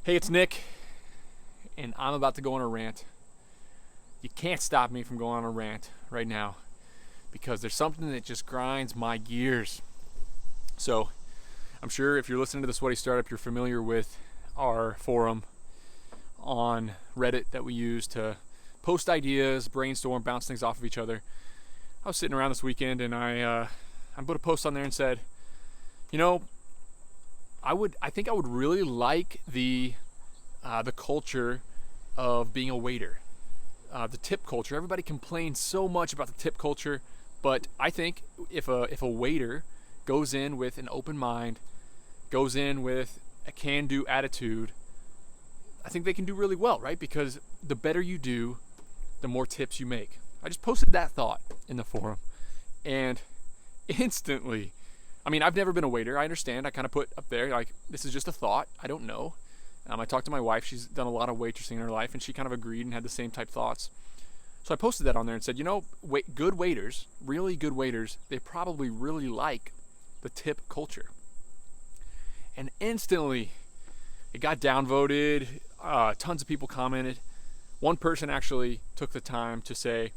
Hey, it's Nick, and I'm about to go on a rant. You can't stop me from going on a rant right now because there's something that just grinds my gears. So, I'm sure if you're listening to the Sweaty Startup, you're familiar with our forum on Reddit that we use to post ideas, brainstorm, bounce things off of each other. I was sitting around this weekend and I put a post on there and said, you know, I think I would really like the culture of being a waiter, the tip culture. Everybody complains so much about the tip culture, but I think if a waiter goes in with an open mind, goes in with a can-do attitude, I think they can do really well, right? Because the better you do, the more tips you make. I just posted that thought in the forum, and instantly, I mean, I've never been a waiter. I understand. I kind of put up there, like, this is just a thought. I don't know. I talked to my wife. She's done a lot of waitressing in her life, and she kind of agreed and had the same type thoughts. So I posted that on there and said, you know, good waiters, really good waiters, they probably really like the tip culture. And instantly, it got downvoted. Tons of people commented. One person actually took the time to say,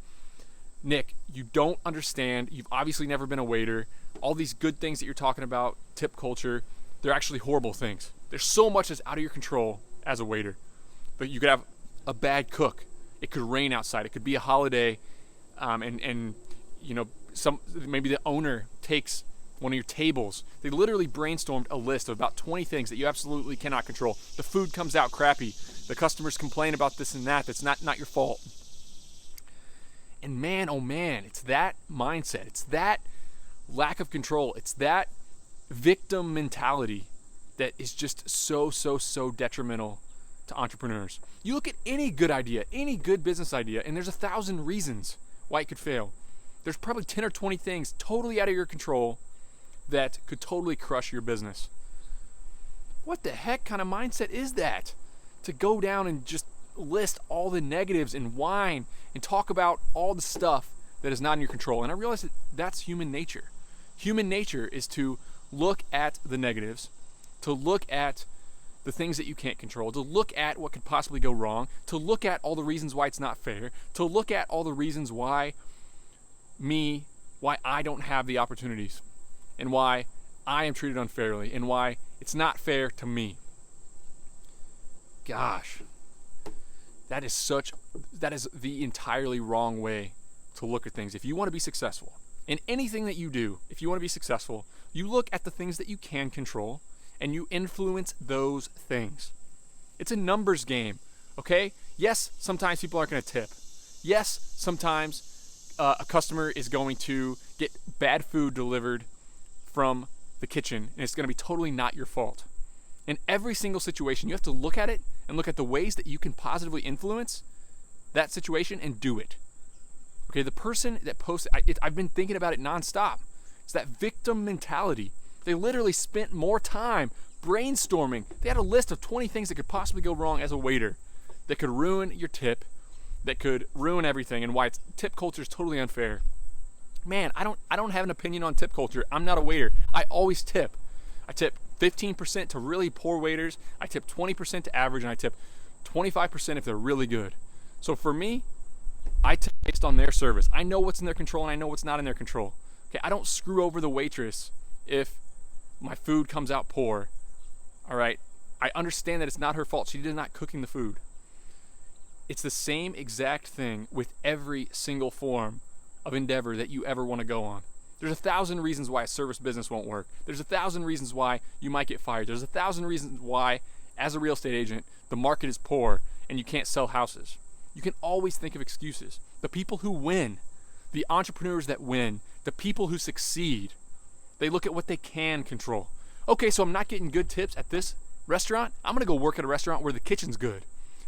Nick, you don't understand. You've obviously never been a waiter. All these good things that you're talking about, tip culture, they're actually horrible things. There's so much that's out of your control as a waiter. But you could have a bad cook. It could rain outside. It could be a holiday, and you know, maybe the owner takes one of your tables. They literally brainstormed a list of about 20 things that you absolutely cannot control. The food comes out crappy. The customers complain about this and that. That's not your fault. And man, oh man, it's that mindset. It's that lack of control. It's that victim mentality that is just so detrimental to entrepreneurs. You look at any good idea, any good business idea, and there's 1,000 reasons why it could fail. There's probably 10 or 20 things totally out of your control that could totally crush your business. What the heck kind of mindset is that? To go down and just list all the negatives and whine and talk about all the stuff that is not in your control. And I realize that that's human nature. Human nature is to look at the negatives, to look at the things that you can't control, to look at what could possibly go wrong, to look at all the reasons why it's not fair, to look at all the reasons why I don't have the opportunities, and why I am treated unfairly, and why it's not fair to me. Gosh, that is the entirely wrong way to look at things. If you want to be successful in anything that you do, if you want to be successful, you look at the things that you can control and you influence those things. It's a numbers game, okay? Yes, sometimes people aren't going to tip. Yes, sometimes a customer is going to get bad food delivered from the kitchen and it's going to be totally not your fault. In every single situation, you have to look at it and look at the ways that you can positively influence that situation and do it. Okay, the person that posted, I've been thinking about it nonstop. It's that victim mentality. They literally spent more time brainstorming. They had a list of 20 things that could possibly go wrong as a waiter, that could ruin your tip, that could ruin everything, and why tip culture is totally unfair. Man, I don't have an opinion on tip culture. I'm not a waiter. I always tip. I tip 15% to really poor waiters. I tip 20% to average, and I tip 25% if they're really good. So for me, I tip based on their service. I know what's in their control and I know what's not in their control. Okay, I don't screw over the waitress if my food comes out poor. All right, I understand that it's not her fault. She did not cooking the food. It's the same exact thing with every single form of endeavor that you ever want to go on. There's 1,000 reasons why a service business won't work. There's 1,000 reasons why you might get fired. There's 1,000 reasons why, as a real estate agent, the market is poor and you can't sell houses. You can always think of excuses. The people who win, the entrepreneurs that win, the people who succeed, they look at what they can control. Okay, so I'm not getting good tips at this restaurant. I'm going to go work at a restaurant where the kitchen's good.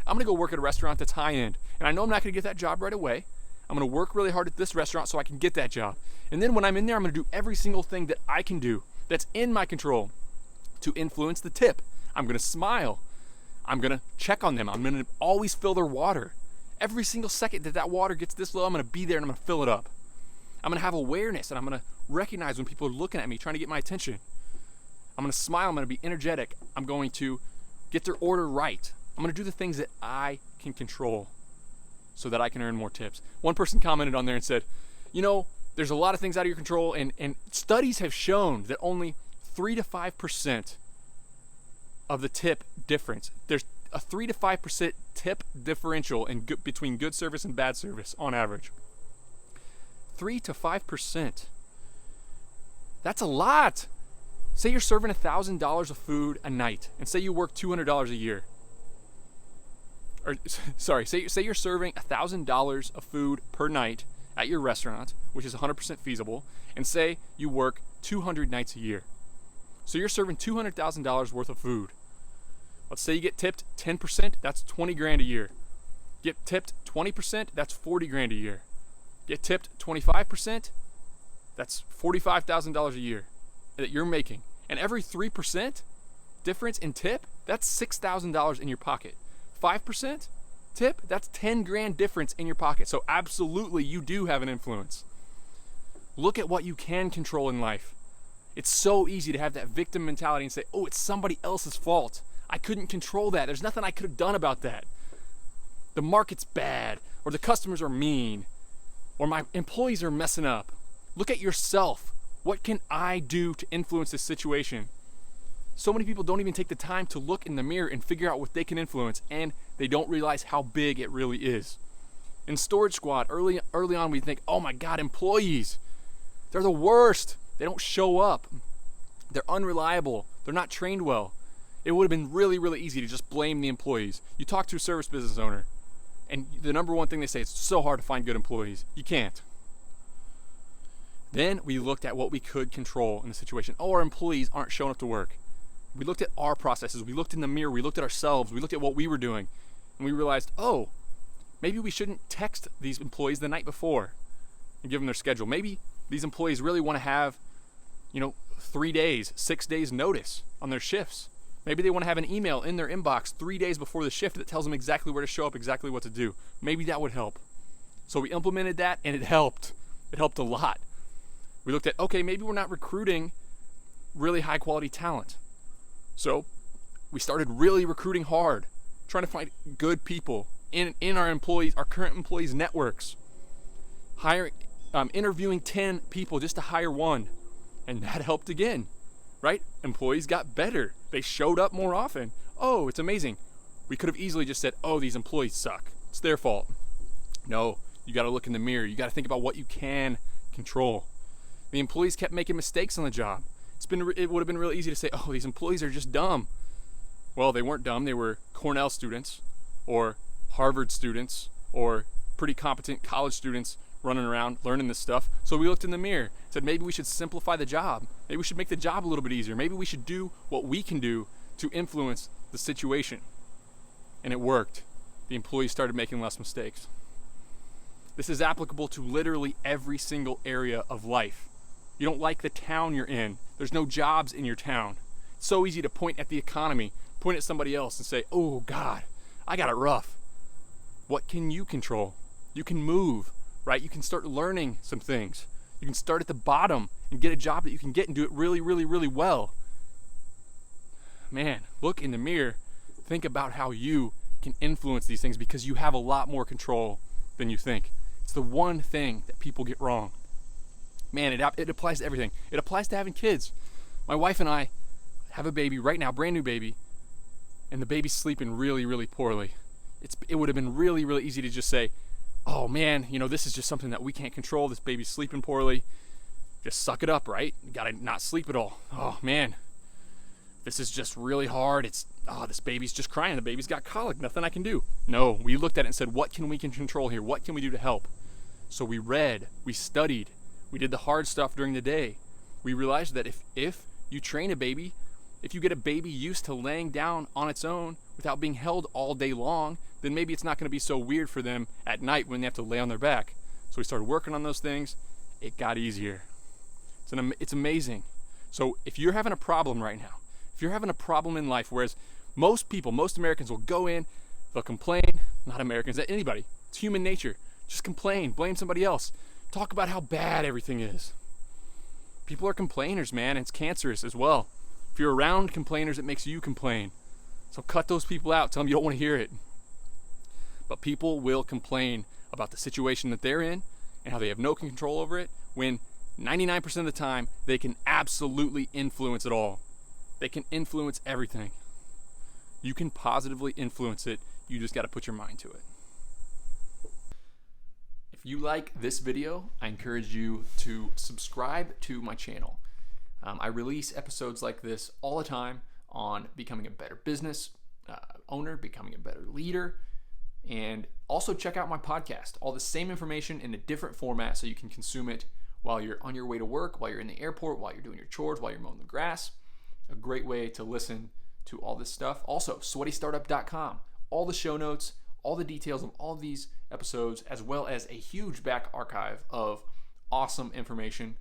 I'm going to go work at a restaurant that's high end. And I know I'm not going to get that job right away. I'm going to work really hard at this restaurant so I can get that job. And then when I'm in there, I'm going to do every single thing that I can do that's in my control to influence the tip. I'm going to smile. I'm going to check on them. I'm going to always fill their water. Every single second that water gets this low, I'm going to be there and I'm going to fill it up. I'm going to have awareness and I'm going to recognize when people are looking at me, trying to get my attention. I'm going to smile. I'm going to be energetic. I'm going to get their order right. I'm going to do the things that I can control so that I can earn more tips. One person commented on there and said, there's a lot of things out of your control, and studies have shown that only 3 to 5% of the tip difference. There's a 3 to 5% tip differential between good service and bad service on average. 3 to 5%. That's a lot. Say you're serving $1,000 of food a night, and say you work $200 a year. Say you're serving $1,000 of food per night at your restaurant, which is 100% feasible, and say you work 200 nights a year. So you're serving $200,000 worth of food. Let's say you get tipped 10%, that's 20 grand a year. Get tipped 20%, that's 40 grand a year. Get tipped 25%, that's $45,000 a year that you're making. And every 3% difference in tip, that's $6,000 in your pocket. 5% tip, that's 10 grand difference in your pocket. So absolutely, you do have an influence. Look at what you can control in life. It's so easy to have that victim mentality and say, oh, it's somebody else's fault. I couldn't control that. There's nothing I could have done about that. The market's bad, or the customers are mean, or my employees are messing up. Look at yourself. What can I do to influence this situation? So many people don't even take the time to look in the mirror and figure out what they can influence, and they don't realize how big it really is. In Storage Squad, early on we think, oh my God, employees, they're the worst. They don't show up. They're unreliable. They're not trained well. It would have been really, really easy to just blame the employees. You talk to a service business owner, and the number one thing they say is it's so hard to find good employees. You can't. Then we looked at what we could control in the situation. Oh, our employees aren't showing up to work. We looked at our processes. We looked in the mirror. We looked at ourselves. We looked at what we were doing. And we realized, oh, maybe we shouldn't text these employees the night before and give them their schedule. Maybe these employees really want to have, 3 days, 6 days notice on their shifts. Maybe they want to have an email in their inbox 3 days before the shift that tells them exactly where to show up, exactly what to do. Maybe that would help. So we implemented that, and it helped. It helped a lot. We looked at, okay, maybe we're not recruiting really high quality talent. So we started really recruiting hard, trying to find good people in our current employees' networks. Interviewing 10 people just to hire one. And that helped again, right? Employees got better. They showed up more often. Oh, it's amazing. We could have easily just said, oh, these employees suck. It's their fault. No, you got to look in the mirror. You got to think about what you can control. The employees kept making mistakes on the job. It would have been really easy to say, oh, these employees are just dumb. Well, they weren't dumb. They were Cornell students or Harvard students or pretty competent college students running around learning this stuff. So we looked in the mirror, said maybe we should simplify the job. Maybe we should make the job a little bit easier. Maybe we should do what we can do to influence the situation. And it worked. The employees started making less mistakes. This is applicable to literally every single area of life. You don't like the town you're in. There's no jobs in your town. It's so easy to point at the economy, point at somebody else and say, oh God, I got it rough. What can you control? You can move, right? You can start learning some things. You can start at the bottom and get a job that you can get and do it really, really, really well. Man, look in the mirror. Think about how you can influence these things because you have a lot more control than you think. It's the one thing that people get wrong. Man, it applies to everything. It applies to having kids. My wife and I have a baby right now, brand new baby, and the baby's sleeping really, really poorly. It would have been really, really easy to just say, oh man, this is just something that we can't control. This baby's sleeping poorly. Just suck it up, right? You gotta not sleep at all. Oh man, this is just really hard. This baby's just crying. The baby's got colic. Nothing I can do. No, we looked at it and said, what can we control here? What can we do to help? So we read, we studied, we did the hard stuff during the day. We realized that if you train a baby, if you get a baby used to laying down on its own without being held all day long, then maybe it's not going to be so weird for them at night when they have to lay on their back. So we started working on those things. It got easier. It's amazing. So if you're having a problem right now, if you're having a problem in life, whereas most Americans will go in, they'll complain, not Americans, anybody. It's human nature. Just complain, blame somebody else. Talk about how bad everything is. People are complainers, man, and it's cancerous as well. If you're around complainers, it makes you complain. So cut those people out. Tell them you don't want to hear it. But people will complain about the situation that they're in and how they have no control over it when 99% of the time they can absolutely influence it all. They can influence everything. You can positively influence it. You just got to put your mind to it. If you like this video, I encourage you to subscribe to my channel. I release episodes like this all the time on becoming a better business owner, becoming a better leader, and also check out my podcast. All the same information in a different format so you can consume it while you're on your way to work, while you're in the airport, while you're doing your chores, while you're mowing the grass. A great way to listen to all this stuff. Also, sweatystartup.com. All the show notes, all the details of all of these episodes, as well as a huge back archive of awesome information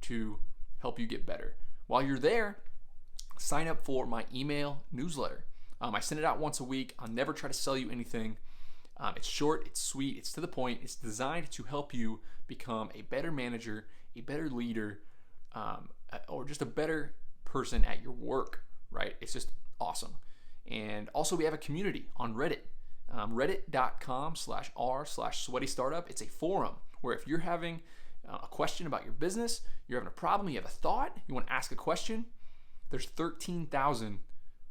to help you get better. While you're there, sign up for my email newsletter. I send it out once a week. I'll never try to sell you anything. It's short, it's sweet, it's to the point. It's designed to help you become a better manager, a better leader, or just a better person at your work, right? It's just awesome. And also we have a community on Reddit, reddit.com/r/sweatystartup. It's a forum where if you're having a question about your business, you're having a problem, you have a thought, you want to ask a question, there's 13,000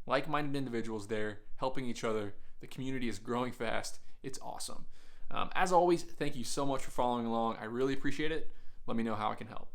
like-minded individuals there helping each other. The community is growing fast. It's awesome. As always, thank you so much for following along. I really appreciate it. Let me know how I can help.